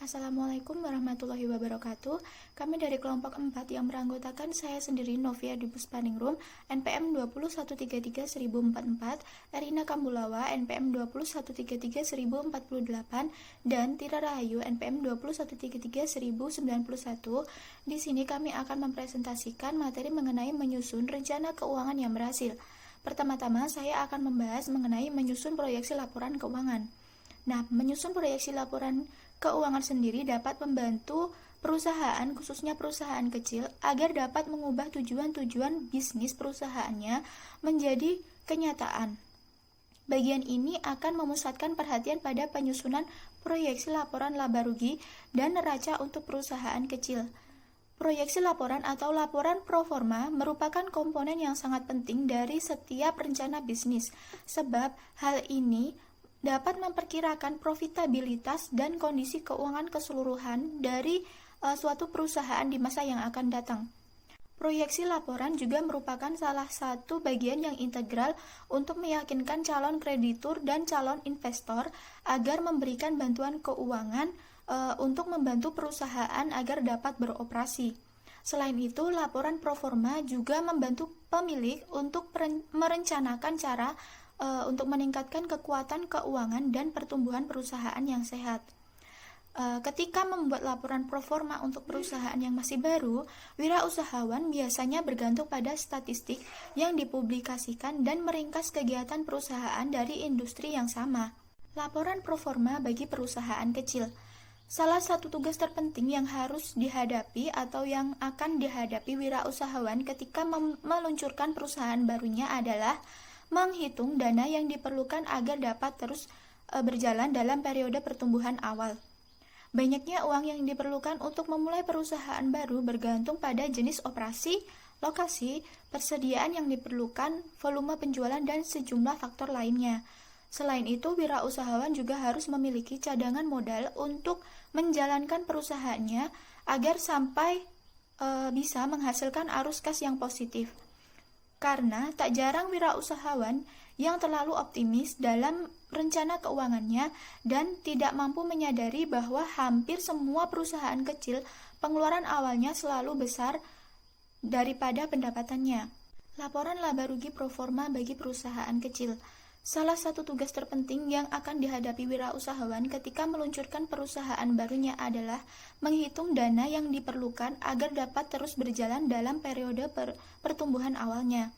Assalamualaikum warahmatullahi wabarakatuh. Kami dari kelompok 4 yang beranggotakan saya sendiri Novia di Puspaningrum, NPM 201331044, Erina Kambulawa, NPM 201331048, dan Tira Rahayu, NPM 201331091. Di sini kami akan mempresentasikan materi mengenai menyusun rencana keuangan yang berhasil. Pertama-tama saya akan membahas mengenai menyusun proyeksi laporan keuangan. Nah, menyusun proyeksi laporan keuangan sendiri dapat membantu perusahaan, khususnya perusahaan kecil, agar dapat mengubah tujuan-tujuan bisnis perusahaannya menjadi kenyataan. Bagian ini akan memusatkan perhatian pada penyusunan proyeksi laporan laba rugi dan neraca untuk perusahaan kecil. Proyeksi laporan atau laporan pro forma merupakan komponen yang sangat penting dari setiap rencana bisnis, sebab hal ini dapat memperkirakan profitabilitas dan kondisi keuangan keseluruhan dari suatu perusahaan di masa yang akan datang. Proyeksi laporan juga merupakan salah satu bagian yang integral untuk meyakinkan calon kreditur dan calon investor agar memberikan bantuan keuangan untuk membantu perusahaan agar dapat beroperasi. Selain itu, laporan pro forma juga membantu pemilik untuk merencanakan cara untuk meningkatkan kekuatan keuangan dan pertumbuhan perusahaan yang sehat. Ketika membuat laporan pro forma untuk perusahaan yang masih baru, wirausahawan biasanya bergantung pada statistik yang dipublikasikan dan meringkas kegiatan perusahaan dari industri yang sama. Laporan pro forma bagi perusahaan kecil. Salah satu tugas terpenting yang harus dihadapi atau yang akan dihadapi wirausahawan ketika meluncurkan perusahaan barunya adalah menghitung dana yang diperlukan agar dapat terus berjalan dalam periode pertumbuhan awal. Banyaknya uang yang diperlukan untuk memulai perusahaan baru bergantung pada jenis operasi, lokasi, persediaan yang diperlukan, volume penjualan, dan sejumlah faktor lainnya. Selain itu, wirausahawan juga harus memiliki cadangan modal untuk menjalankan perusahaannya agar sampai bisa menghasilkan arus kas yang positif. Karena tak jarang wirausahawan yang terlalu optimis dalam rencana keuangannya dan tidak mampu menyadari bahwa hampir semua perusahaan kecil pengeluaran awalnya selalu besar daripada pendapatannya. Laporan laba rugi pro forma bagi perusahaan kecil. Salah satu tugas terpenting yang akan dihadapi wirausahawan ketika meluncurkan perusahaan barunya adalah menghitung dana yang diperlukan agar dapat terus berjalan dalam periode pertumbuhan awalnya.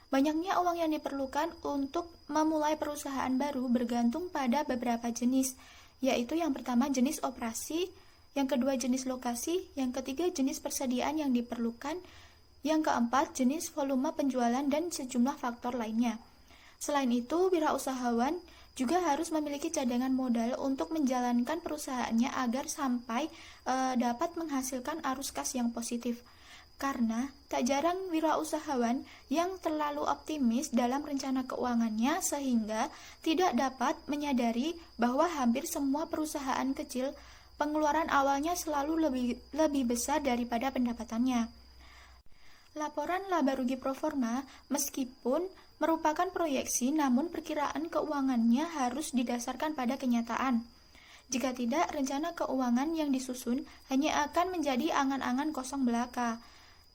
Banyaknya uang yang diperlukan untuk memulai perusahaan baru bergantung pada beberapa jenis, yaitu yang pertama jenis operasi, yang kedua jenis lokasi, yang ketiga jenis persediaan yang diperlukan, yang keempat jenis volume penjualan, dan sejumlah faktor lainnya. Selain itu, wirausahawan juga harus memiliki cadangan modal untuk menjalankan perusahaannya agar sampai dapat menghasilkan arus kas yang positif. Karena tak jarang wirausahawan yang terlalu optimis dalam rencana keuangannya sehingga tidak dapat menyadari bahwa hampir semua perusahaan kecil pengeluaran awalnya selalu lebih besar daripada pendapatannya. Laporan laba rugi pro forma meskipun merupakan proyeksi, namun perkiraan keuangannya harus didasarkan pada kenyataan. Jika tidak, rencana keuangan yang disusun hanya akan menjadi angan-angan kosong belaka.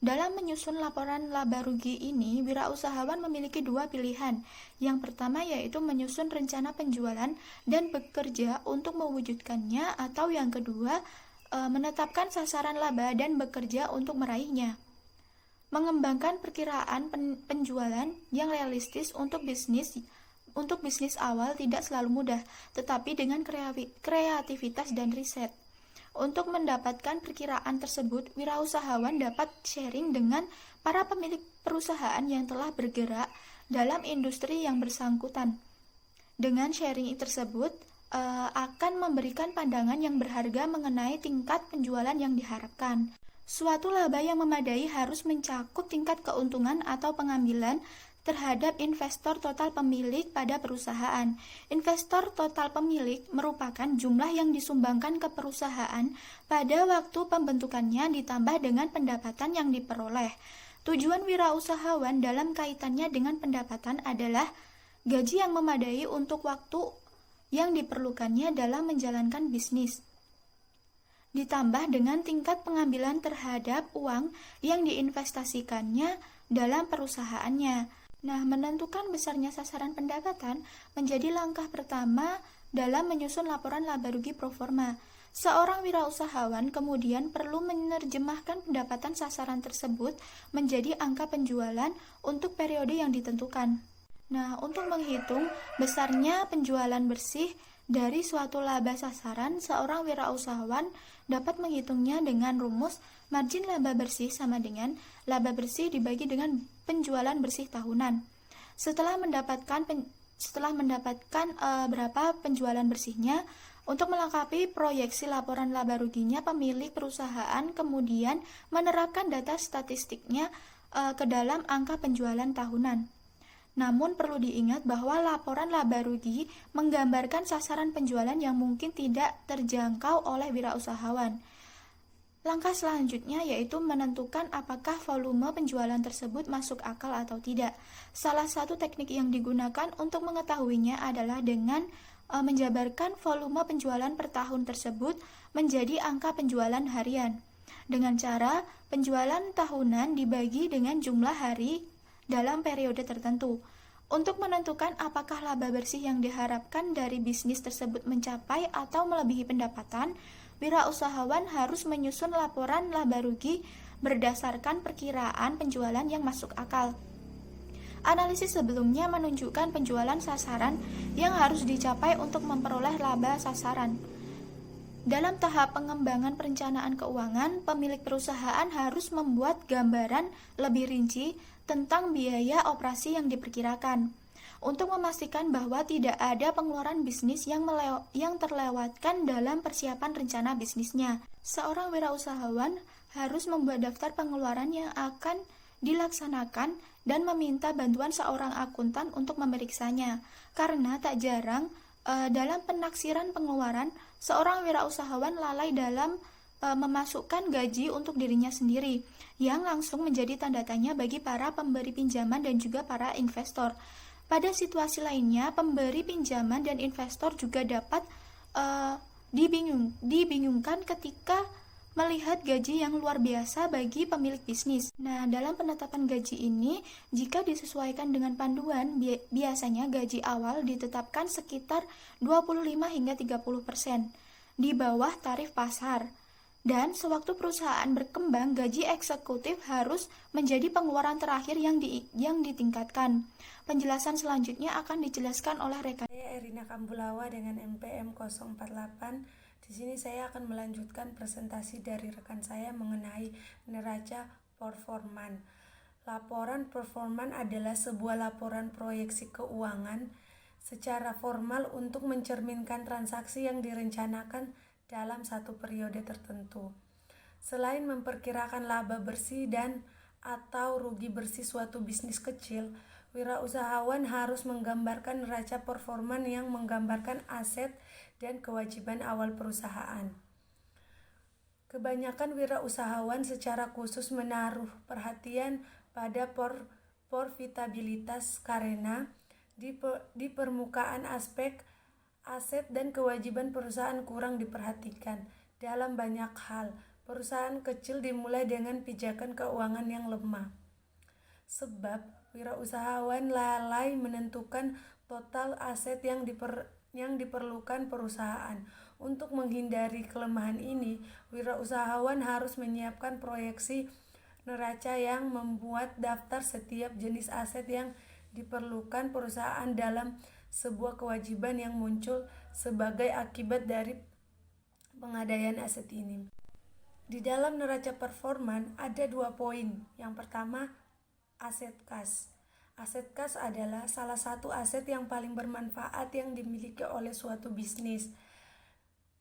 Dalam menyusun laporan laba rugi ini, wirausahawan memiliki dua pilihan. Yang pertama yaitu menyusun rencana penjualan dan bekerja untuk mewujudkannya, atau yang kedua, menetapkan sasaran laba dan bekerja untuk meraihnya. Mengembangkan perkiraan penjualan yang realistis untuk bisnis awal tidak selalu mudah, tetapi dengan kreativitas dan riset. Untuk mendapatkan perkiraan tersebut, wirausahawan dapat sharing dengan para pemilik perusahaan yang telah bergerak dalam industri yang bersangkutan. Dengan sharing tersebut akan memberikan pandangan yang berharga mengenai tingkat penjualan yang diharapkan. Suatu laba yang memadai harus mencakup tingkat keuntungan atau pengambilan terhadap investor total pemilik pada perusahaan. Investor total pemilik merupakan jumlah yang disumbangkan ke perusahaan pada waktu pembentukannya ditambah dengan pendapatan yang diperoleh. Tujuan wirausahawan dalam kaitannya dengan pendapatan adalah gaji yang memadai untuk waktu yang diperlukannya dalam menjalankan bisnis. ditambah dengan tingkat pengambilan terhadap uang yang diinvestasikannya dalam perusahaannya. Nah, menentukan besarnya sasaran pendapatan menjadi langkah pertama dalam menyusun laporan laba rugi pro forma. Seorang wirausahawan kemudian perlu menerjemahkan pendapatan sasaran tersebut menjadi angka penjualan untuk periode yang ditentukan. Nah, untuk menghitung besarnya penjualan bersih dari suatu laba sasaran, seorang wirausahawan dapat menghitungnya dengan rumus margin laba bersih sama dengan laba bersih dibagi dengan penjualan bersih tahunan. Setelah mendapatkan berapa penjualan bersihnya, untuk melengkapi proyeksi laporan laba ruginya, pemilik perusahaan kemudian menerapkan data statistiknya ke dalam angka penjualan tahunan. Namun perlu diingat bahwa laporan laba rugi menggambarkan sasaran penjualan yang mungkin tidak terjangkau oleh wirausahawan. Langkah selanjutnya yaitu menentukan apakah volume penjualan tersebut masuk akal atau tidak. Salah satu teknik yang digunakan untuk mengetahuinya adalah dengan menjabarkan volume penjualan per tahun tersebut menjadi angka penjualan harian. Dengan cara penjualan tahunan dibagi dengan jumlah hari dalam periode tertentu. Untuk menentukan apakah laba bersih yang diharapkan dari bisnis tersebut mencapai atau melebihi pendapatan, wirausahawan harus menyusun laporan laba rugi berdasarkan perkiraan penjualan yang masuk akal. Analisis sebelumnya menunjukkan penjualan sasaran yang harus dicapai untuk memperoleh laba sasaran. Dalam tahap pengembangan perencanaan keuangan, pemilik perusahaan harus membuat gambaran lebih rinci tentang biaya operasi yang diperkirakan, untuk memastikan bahwa tidak ada pengeluaran bisnis yang terlewatkan dalam persiapan rencana bisnisnya. Seorang wirausahawan harus membuat daftar pengeluaran yang akan dilaksanakan dan meminta bantuan seorang akuntan untuk memeriksanya, karena tak jarang dalam penaksiran pengeluaran, seorang wirausahawan lalai dalam memasukkan gaji untuk dirinya sendiri, yang langsung menjadi tanda tanya bagi para pemberi pinjaman dan juga para investor. Pada situasi lainnya, pemberi pinjaman dan investor juga dapat dibingungkan ketika melihat gaji yang luar biasa bagi pemilik bisnis. Nah, dalam penetapan gaji ini, jika disesuaikan dengan panduan, biasanya gaji awal ditetapkan sekitar 25 hingga 30% di bawah tarif pasar. Dan sewaktu perusahaan berkembang, gaji eksekutif harus menjadi pengeluaran terakhir yang ditingkatkan. Penjelasan selanjutnya akan dijelaskan oleh rekan. Saya Erina Kambulawa dengan NPM 048. Di sini saya akan melanjutkan presentasi dari rekan saya mengenai neraca performan. Laporan performan adalah sebuah laporan proyeksi keuangan secara formal untuk mencerminkan transaksi yang direncanakan dalam satu periode tertentu. Selain memperkirakan laba bersih dan atau rugi bersih suatu bisnis kecil, wirausahawan harus menggambarkan neraca performan yang menggambarkan aset dan kewajiban awal perusahaan. Kebanyakan wirausahawan secara khusus menaruh perhatian pada profitabilitas karena di permukaan aspek aset dan kewajiban perusahaan kurang diperhatikan. Dalam banyak hal, perusahaan kecil dimulai dengan pijakan keuangan yang lemah. Sebab wirausahawan lalai menentukan total aset yang diperlukan perusahaan. Untuk menghindari kelemahan ini, wirausahawan harus menyiapkan proyeksi neraca yang membuat daftar setiap jenis aset yang diperlukan perusahaan dalam sebuah kewajiban yang muncul sebagai akibat dari pengadaian aset ini. Di dalam neraca performan ada 2 poin. Yang pertama, aset kas. Aset kas adalah salah satu aset yang paling bermanfaat yang dimiliki oleh suatu bisnis.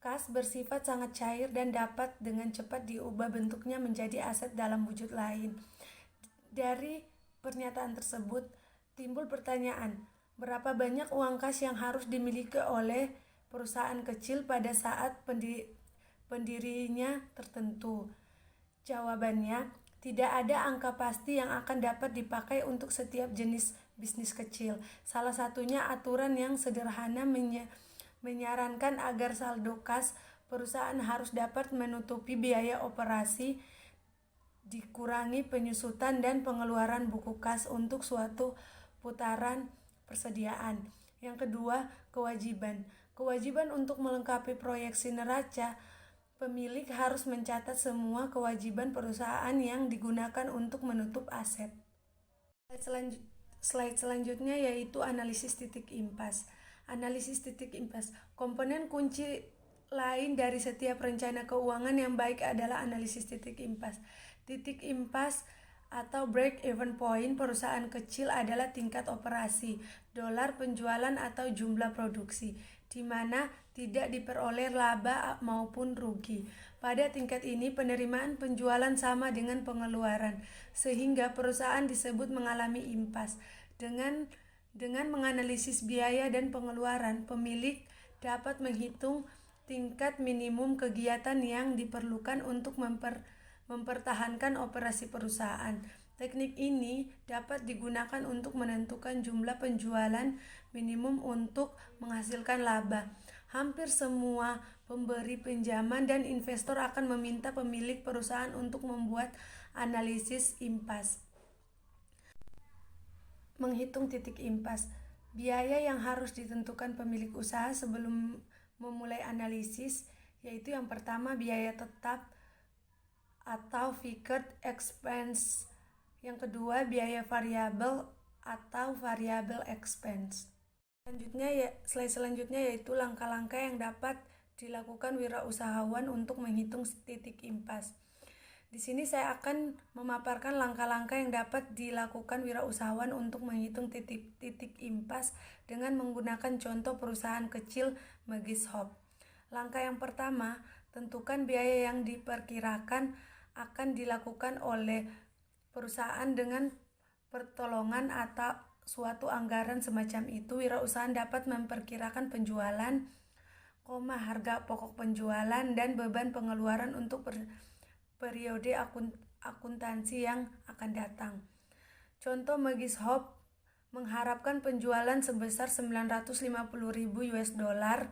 Kas bersifat sangat cair dan dapat dengan cepat diubah bentuknya menjadi aset dalam wujud lain. Dari pernyataan tersebut, timbul pertanyaan, berapa banyak uang kas yang harus dimiliki oleh perusahaan kecil pada saat pendirinya tertentu? Jawabannya, tidak ada angka pasti yang akan dapat dipakai untuk setiap jenis bisnis kecil. Salah satunya aturan yang sederhana menyarankan agar saldo kas perusahaan harus dapat menutupi biaya operasi, dikurangi penyusutan dan pengeluaran buku kas untuk suatu putaran persediaan. Yang kedua, kewajiban. Kewajiban untuk melengkapi proyeksi neraca, pemilik harus mencatat semua kewajiban perusahaan yang digunakan untuk menutup aset. Slide selanjutnya yaitu analisis titik impas. Analisis titik impas. Komponen kunci lain dari setiap rencana keuangan yang baik adalah analisis titik impas. Titik impas atau break even point perusahaan kecil adalah tingkat operasi, dolar penjualan atau jumlah produksi, di mana tidak diperoleh laba maupun rugi. Pada tingkat ini penerimaan penjualan sama dengan pengeluaran, sehingga perusahaan disebut mengalami impas. Dengan menganalisis biaya dan pengeluaran, pemilik dapat menghitung tingkat minimum kegiatan yang diperlukan untuk mempertahankan operasi perusahaan. Teknik ini dapat digunakan untuk menentukan jumlah penjualan minimum untuk menghasilkan laba. Hampir semua pemberi pinjaman dan investor akan meminta pemilik perusahaan untuk membuat analisis impas. Menghitung titik impas. Biaya yang harus ditentukan pemilik usaha sebelum memulai analisis yaitu yang pertama biaya tetap atau fixed expense. Yang kedua biaya variabel atau variable expense. Slide selanjutnya yaitu langkah-langkah yang dapat dilakukan wirausahawan untuk menghitung titik impas. Di sini saya akan memaparkan langkah-langkah yang dapat dilakukan wirausahawan untuk menghitung titik impas dengan menggunakan contoh perusahaan kecil Megis Hop. Langkah yang pertama, tentukan biaya yang diperkirakan akan dilakukan oleh perusahaan dengan pertolongan atau suatu anggaran semacam itu. Wirausahaan dapat memperkirakan penjualan, harga pokok penjualan, dan beban pengeluaran untuk periode akuntansi yang akan datang. Contoh Megis Hop mengharapkan penjualan sebesar 950.000 US dollar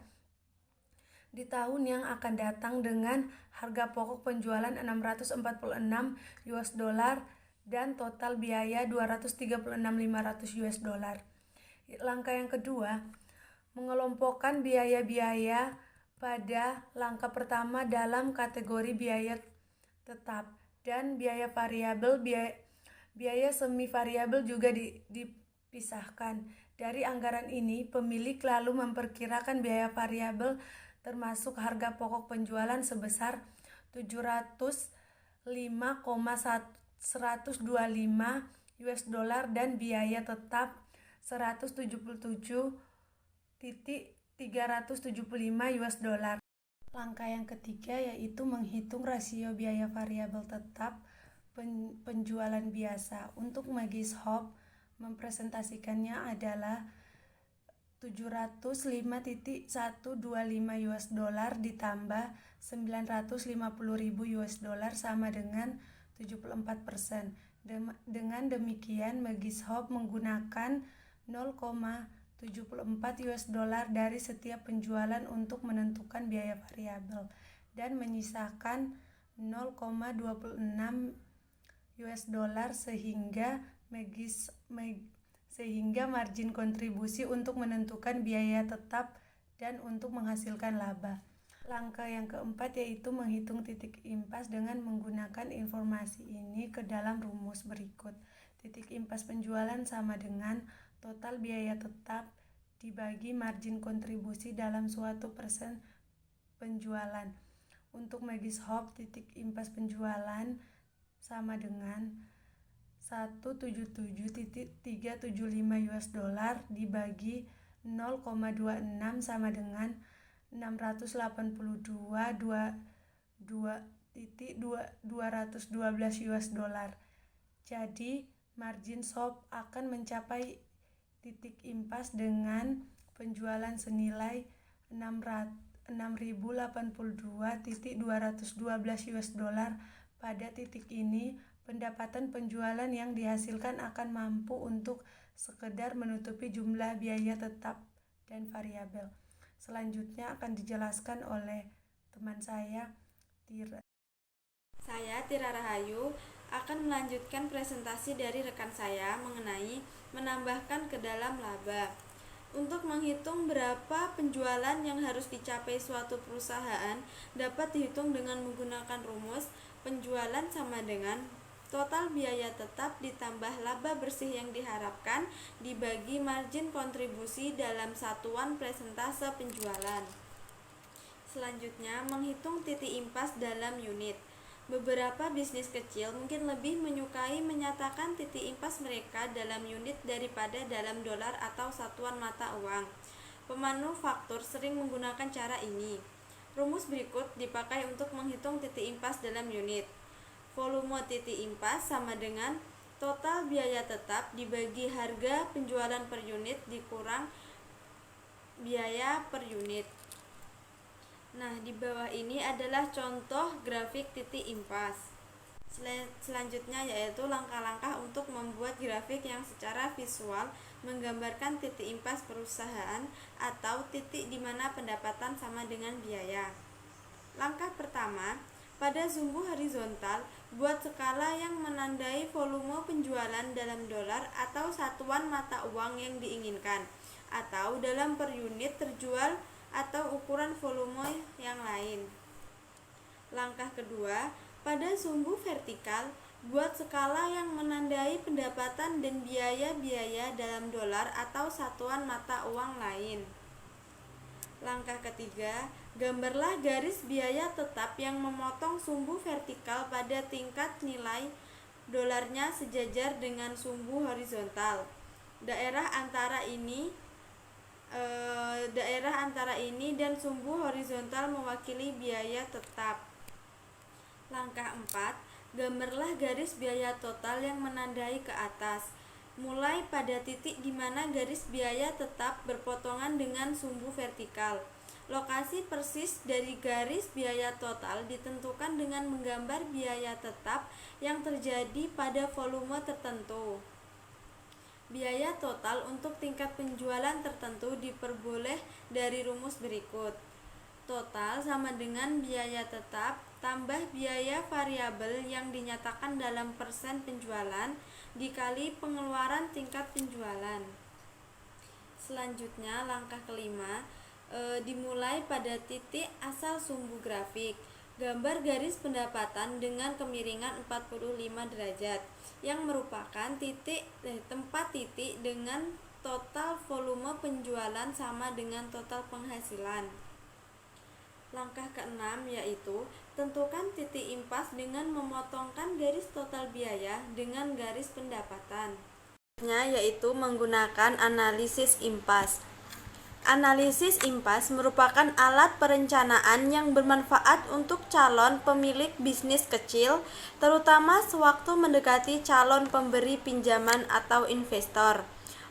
di tahun yang akan datang dengan harga pokok penjualan 646 US dollar dan total biaya 236.500 US dollar. Langkah yang kedua, mengelompokkan biaya-biaya pada langkah pertama dalam kategori biaya tetap dan biaya variabel. Biaya semi variabel juga dipisahkan. Dari anggaran ini, pemilik lalu memperkirakan biaya variabel termasuk harga pokok penjualan sebesar 705,125 US dollar dan biaya tetap 177.375 US dollar. Langkah yang ketiga yaitu menghitung rasio biaya variabel tetap penjualan biasa. Untuk Megis Hop mempresentasikannya adalah 705.125 US dollar ditambah 950.000 US dollar sama dengan 74%. Dengan demikian Megis Hop menggunakan 0,74 US dollar dari setiap penjualan untuk menentukan biaya variabel dan menyisakan 0,26 US dollar sehingga margin kontribusi untuk menentukan biaya tetap dan untuk menghasilkan laba. Langkah yang keempat yaitu menghitung titik impas dengan menggunakan informasi ini ke dalam rumus berikut. Titik impas penjualan sama dengan total biaya tetap dibagi margin kontribusi dalam suatu persen penjualan. Untuk Megis Hop, titik impas penjualan sama dengan 177.375 US dollar dibagi 0,26 sama dengan 682.212 US dollar. Jadi margin shop akan mencapai titik impas dengan penjualan senilai 6.082.212 US dollar. Pada titik ini, pendapatan penjualan yang dihasilkan akan mampu untuk sekedar menutupi jumlah biaya tetap dan variabel. Selanjutnya akan dijelaskan oleh teman saya, Tira. Saya, Tira Rahayu, akan melanjutkan presentasi dari rekan saya mengenai menambahkan ke dalam laba. Untuk menghitung berapa penjualan yang harus dicapai suatu perusahaan dapat dihitung dengan menggunakan rumus penjualan sama dengan total biaya tetap ditambah laba bersih yang diharapkan dibagi margin kontribusi dalam satuan persentase penjualan. Selanjutnya, menghitung titik impas dalam unit. Beberapa bisnis kecil mungkin lebih menyukai menyatakan titik impas mereka dalam unit daripada dalam dolar atau satuan mata uang. Pemanufaktur sering menggunakan cara ini. Rumus berikut dipakai untuk menghitung titik impas dalam unit. Volume titik impas sama dengan total biaya tetap dibagi harga penjualan per unit dikurang biaya per unit. Nah, di bawah ini adalah contoh grafik titik impas. Selanjutnya yaitu langkah-langkah untuk membuat grafik yang secara visual menggambarkan titik impas perusahaan atau titik di mana pendapatan sama dengan biaya. Langkah pertama, pada sumbu horizontal, buat skala yang menandai volume penjualan dalam dolar atau satuan mata uang yang diinginkan, atau dalam per unit terjual atau ukuran volume yang lain. Langkah kedua, pada sumbu vertikal, buat skala yang menandai pendapatan dan biaya-biaya dalam dolar atau satuan mata uang lain. Langkah ketiga, gambarlah garis biaya tetap yang memotong sumbu vertikal pada tingkat nilai dolarnya sejajar dengan sumbu horizontal. Daerah antara ini dan sumbu horizontal mewakili biaya tetap. Langkah 4, gambarlah garis biaya total yang menandai ke atas, mulai pada titik di mana garis biaya tetap berpotongan dengan sumbu vertikal. Lokasi persis dari garis biaya total ditentukan dengan menggambar biaya tetap yang terjadi pada volume tertentu. Biaya total untuk tingkat penjualan tertentu diperoleh dari rumus berikut. Total sama dengan biaya tetap tambah biaya variabel yang dinyatakan dalam persen penjualan dikali pengeluaran tingkat penjualan. Selanjutnya, langkah kelima, dimulai pada titik asal sumbu grafik. Gambar garis pendapatan dengan kemiringan 45 derajat yang merupakan tempat titik dengan total volume penjualan sama dengan total penghasilan. Langkah keenam yaitu tentukan titik impas dengan memotongkan garis total biaya dengan garis pendapatan. Yaitu menggunakan analisis impas. Analisis impas merupakan alat perencanaan yang bermanfaat untuk calon pemilik bisnis kecil, terutama sewaktu mendekati calon pemberi pinjaman atau investor.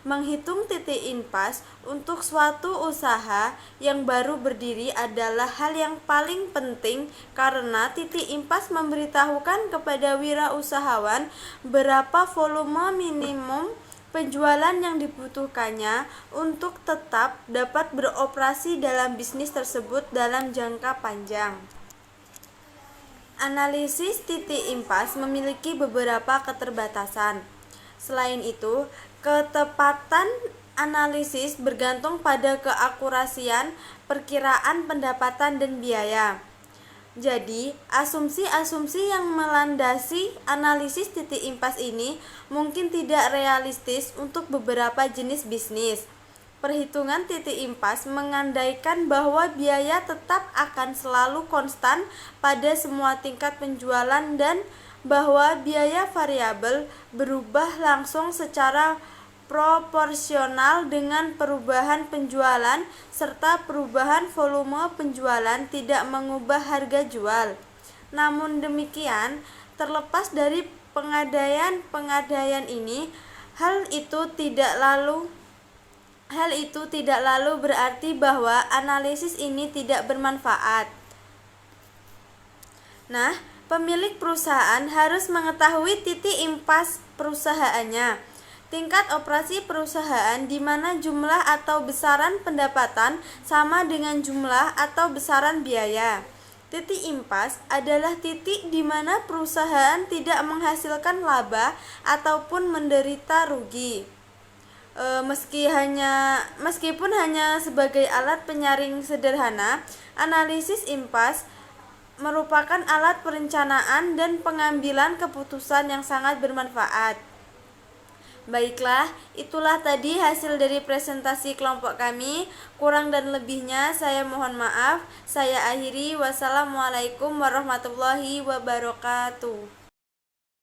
Menghitung titik impas untuk suatu usaha yang baru berdiri adalah hal yang paling penting karena titik impas memberitahukan kepada wirausahawan berapa volume minimum penjualan yang dibutuhkannya untuk tetap dapat beroperasi dalam bisnis tersebut dalam jangka panjang. Analisis titik impas memiliki beberapa keterbatasan. Selain itu, ketepatan analisis bergantung pada keakurasian perkiraan pendapatan dan biaya. Jadi, asumsi-asumsi yang melandasi analisis titik impas ini mungkin tidak realistis untuk beberapa jenis bisnis. Perhitungan titik impas mengandaikan bahwa biaya tetap akan selalu konstan pada semua tingkat penjualan dan bahwa biaya variabel berubah langsung secara proporsional dengan perubahan penjualan serta perubahan volume penjualan tidak mengubah harga jual. Namun demikian, terlepas dari pengadaian ini, hal itu tidak lalu berarti bahwa analisis ini tidak bermanfaat. Nah, pemilik perusahaan harus mengetahui titik impas perusahaannya, tingkat operasi perusahaan di mana jumlah atau besaran pendapatan sama dengan jumlah atau besaran biaya. Titik impas adalah titik di mana perusahaan tidak menghasilkan laba ataupun menderita rugi. Meskipun hanya sebagai alat penyaring sederhana, analisis impas merupakan alat perencanaan dan pengambilan keputusan yang sangat bermanfaat. Baiklah, itulah tadi hasil dari presentasi kelompok kami. Kurang dan lebihnya saya mohon maaf. Saya akhiri. Wassalamualaikum warahmatullahi wabarakatuh.